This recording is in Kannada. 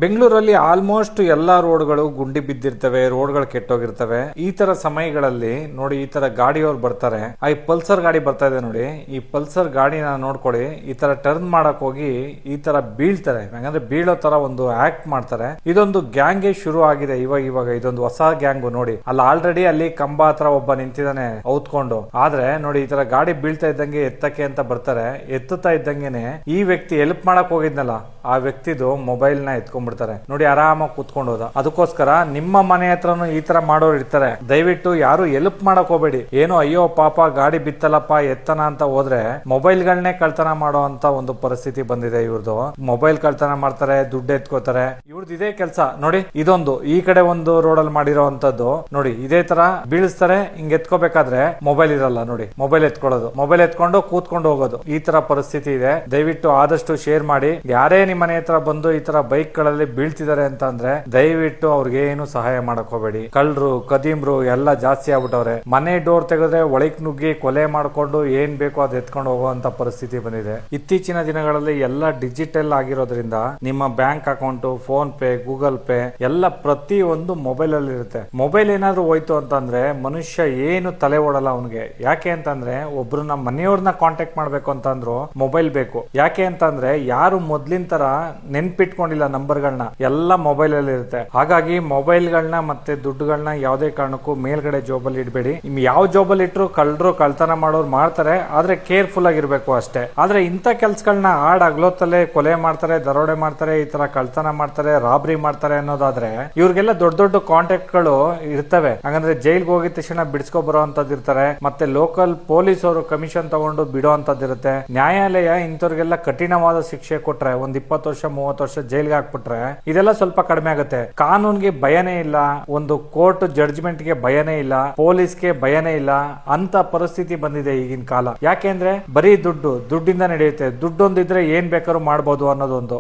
ಬೆಂಗಳೂರಲ್ಲಿ ಆಲ್ಮೋಸ್ಟ್ ಎಲ್ಲಾ ರೋಡ್ಗಳು ಗುಂಡಿ ಬಿದ್ದಿರ್ತವೆ, ರೋಡ್ಗಳು ಕೆಟ್ಟೋಗಿರ್ತವೆ. ಈ ತರ ಸಮಯಗಳಲ್ಲಿ ನೋಡಿ, ಈ ತರ ಗಾಡಿಯವ್ರು ಬರ್ತಾರೆ. ಈ ಪಲ್ಸರ್ ಗಾಡಿ ಬರ್ತಾ ಇದೆ ನೋಡಿ, ಈ ಪಲ್ಸರ್ ಗಾಡಿನ ನೋಡ್ಕೊಳ್ಳಿ. ಈ ತರ ಟರ್ನ್ ಮಾಡಕ್ ಹೋಗಿ ಈ ತರ ಬೀಳ್ತಾರೆ. ಯಾಕಂದ್ರೆ ಬೀಳೋ ತರ ಒಂದು ಆಕ್ಟ್ ಮಾಡ್ತಾರೆ. ಇದೊಂದು ಗ್ಯಾಂಗ್ಗೆ ಶುರು ಆಗಿದೆ ಇವಾಗ ಇದೊಂದು ಹೊಸ ಗ್ಯಾಂಗ್ ನೋಡಿ. ಆಲ್ರೆಡಿ ಅಲ್ಲಿ ಕಂಬ ಹತ್ರ ಒಬ್ಬ ನಿಂತಿದ್ದಾನೆ ಔತ್ಕೊಂಡು. ಆದ್ರೆ ನೋಡಿ, ಈ ತರ ಗಾಡಿ ಬೀಳ್ತಾ ಇದ್ದಂಗೆ ಎತ್ತಕ್ಕೆ ಅಂತ ಬರ್ತಾರೆ. ಎತ್ತುತ್ತಾ ಇದ್ದಂಗೆನೆ ಈ ವ್ಯಕ್ತಿ ಹೆಲ್ಪ್ ಮಾಡಕ್ ಹೋಗಿದ್ನಲ್ಲ, ಆ ವ್ಯಕ್ತಿದು ಮೊಬೈಲ್ ನ ಎತ್ಕೊಂಡ್ಬಿಡ್ತಾರೆ ನೋಡಿ. ಆರಾಮಾಗಿ ಕೂತ್ಕೊಂಡು ಹೋದ. ಅದಕ್ಕೋಸ್ಕರ ನಿಮ್ಮ ಮನೆ ಹತ್ರನು ಈ ತರ ಮಾಡೋರು ಇರ್ತಾರೆ. ದಯವಿಟ್ಟು ಯಾರು ಹೆಲ್ಪ್ ಮಾಡಕ್ ಹೋಗ್ಬೇಡಿ. ಏನೋ ಅಯ್ಯೋ ಪಾಪ ಗಾಡಿ ಬಿತ್ತಲ್ಲಪ್ಪ ಎತ್ತನ ಅಂತ ಹೋದ್ರೆ ಮೊಬೈಲ್ ಗಳನ್ನೇ ಕಳ್ತನ ಮಾಡೋ ಅಂತ ಒಂದು ಪರಿಸ್ಥಿತಿ ಬಂದಿದೆ. ಇವ್ರದ್ದು ಮೊಬೈಲ್ ಕಳ್ತನ ಮಾಡ್ತಾರೆ, ದುಡ್ಡು ಎತ್ಕೋತಾರೆ. ಇವ್ರದ್ದು ಇದೇ ಕೆಲಸ ನೋಡಿ. ಇದೊಂದು ಈ ಕಡೆ ಒಂದು ರೋಡಲ್ಲಿ ಮಾಡಿರೋ ಅಂತದ್ದು ನೋಡಿ. ಇದೇ ತರ ಬೀಳಿಸ್ತಾರೆ. ಹಿಂಗ್ ಎತ್ಕೋಬೇಕಾದ್ರೆ ಮೊಬೈಲ್ ಇರಲ್ಲ ನೋಡಿ, ಮೊಬೈಲ್ ಎತ್ಕೊಳ್ಳೋದು, ಮೊಬೈಲ್ ಎತ್ಕೊಂಡು ಕೂತ್ಕೊಂಡು ಹೋಗೋದು. ಈ ತರ ಪರಿಸ್ಥಿತಿ ಇದೆ. ದಯವಿಟ್ಟು ಆದಷ್ಟು ಶೇರ್ ಮಾಡಿ. ಯಾರೇ ನಿಮ್ಮ ಮನೆ ಹತ್ರ ಬಂದು ಈ ತರ ಬೈಕ್ ಗಳಲ್ಲಿ ಬೀಳ್ತಿದ್ದಾರೆ ಅಂತ ಅಂದ್ರೆ ದಯವಿಟ್ಟು ಅವ್ರಿಗೆ ಏನು ಸಹಾಯ ಮಾಡಕ್ ಹೋಗಬೇಡಿ. ಕಳ್ಳರು ಕದೀಮ್ರು ಎಲ್ಲ ಜಾಸ್ತಿ ಆಗ್ಬಿಟ್ಟವ್ರೆ. ಮನೆ ಡೋರ್ ತೆಗೆದ್ರೆ ಒಳಗ್ ನುಗ್ಗಿ ಕೊಲೆ ಮಾಡ್ಕೊಂಡು ಏನ್ ಬೇಕೋ ಅದ್ ಎತ್ಕೊಂಡು ಹೋಗುವಂತ ಪರಿಸ್ಥಿತಿ ಬಂದಿದೆ. ಇತ್ತೀಚಿನ ದಿನಗಳಲ್ಲಿ ಎಲ್ಲ ಡಿಜಿಟಲ್ ಆಗಿರೋದ್ರಿಂದ ನಿಮ್ಮ bank account, phone pay, Google pay ಎಲ್ಲ ಪ್ರತಿ ಒಂದು ಮೊಬೈಲ್ ಅಲ್ಲಿ ಇರುತ್ತೆ. ಮೊಬೈಲ್ ಏನಾದ್ರು ಹೋಯ್ತು ಅಂತಂದ್ರೆ ಮನುಷ್ಯ ಏನು ತಲೆ ಓಡಲ್ಲ ಅವನಿಗೆ. ಯಾಕೆ ಅಂತಂದ್ರೆ ಒಬ್ರನ್ನ ಮನೆಯವ್ರನ್ನ ಕಾಂಟ್ಯಾಕ್ಟ್ ಮಾಡ್ಬೇಕು ಅಂತಂದ್ರು ಮೊಬೈಲ್ ಬೇಕು. ಯಾಕೆ ಅಂತಂದ್ರೆ ಯಾರು ಮೊದ್ಲಿನ ತರ ನೆನ್ಪಿಟ್ಕೊಂಡಿಲ್ಲ ನಂಬರ್ಗಳನ್ನ, ಎಲ್ಲ ಮೊಬೈಲ್ ಅಲ್ಲಿ ಇರುತ್ತೆ. ಹಾಗಾಗಿ ಮೊಬೈಲ್ ಗಳನ್ನ ಮತ್ತೆ ದುಡ್ಡುಗಳನ್ನ ಯಾವುದೇ ಕಾರಣಕ್ಕೂ ಮೇಲ್ಗಡೆ ಜೋಬಲ್ಲಿ ಇಡಬೇಡಿ. ಯಾವ ಜೋಬಲ್ಲಿ ಇಟ್ರು ಕಳ್ಳರು ಕಳ್ತನ ಮಾಡೋರು ಮಾಡ್ತಾರೆ. ಆದ್ರೆ ಕೇರ್ಫುಲ್ ಆಗಿರ್ಬೇಕು ಅಷ್ಟೇ. ಆದ್ರೆ ಇಂಥ ಕೆಲ್ಸಗಳನ್ನ ಆಗ್ಲೋತ್ತಲ್ಲೇ ಕೊಲೆ ಮಾಡ್ತಾರೆ, ದರೋಡೆ ಮಾಡ್ತಾರೆ, ಈ ತರ ಕಳ್ತನ ಮಾಡ್ತಾರೆ, ರಾಬ್ರಿ ಮಾಡ್ತಾರೆ ಅನ್ನೋದಾದ್ರೆ ಇವ್ರಿಗೆಲ್ಲ ದೊಡ್ಡ ದೊಡ್ಡ ಕಾಂಟ್ಯಾಕ್ಟ್ ಗಳು ಇರ್ತವೆ. ಹಾಗಂದ್ರೆ ಜೈಲ್ಗೆ ಹೋಗಿದ ತಕ್ಷಣ ಬಿಡಿಸ್ಕೊ ಬರೋ ಅಂತದ್ ಇರ್ತಾರೆ. ಮತ್ತೆ ಲೋಕಲ್ ಪೊಲೀಸ್ ಅವರು ಕಮಿಷನ್ ತಗೊಂಡು ಬಿಡೋ ಅಂತದಿರುತ್ತೆ. ನ್ಯಾಯಾಲಯ ಇಂಥವ್ರಿಗೆಲ್ಲ ಕಠಿಣವಾದ ಶಿಕ್ಷೆ ಕೊಟ್ರೆ, ಒಂದ್ 20 ವರ್ಷ 30 ವರ್ಷ ಜೈಲ್ಗೆ ಹಾಕ್ಬಿಟ್ರೆ ಇದೆಲ್ಲ ಸ್ವಲ್ಪ ಕಡಿಮೆ ಆಗುತ್ತೆ. ಕಾನೂನ್ಗೆ ಭಯನೇ ಇಲ್ಲ, ಒಂದು ಕೋರ್ಟ್ ಜಡ್ಜ್ಮೆಂಟ್ ಗೆ ಭಯನೇ ಇಲ್ಲ, ಪೊಲೀಸ್ಗೆ ಭಯನೇ ಇಲ್ಲ ಅಂತ ಪರಿಸ್ಥಿತಿ ಬಂದಿದೆ ಈಗಿನ ಕಾಲ. ಯಾಕೆಂದ್ರೆ ಬರೀ ದುಡ್ಡಿಂದ ನಡೆಯುತ್ತೆ. ದುಡ್ಡೊಂದಿದ್ರೆ ಏನ್ ಬೇಕಾದ್ರೂ ಮಾಡ್ಬೋದು ಅನ್ನೋದೊಂದು.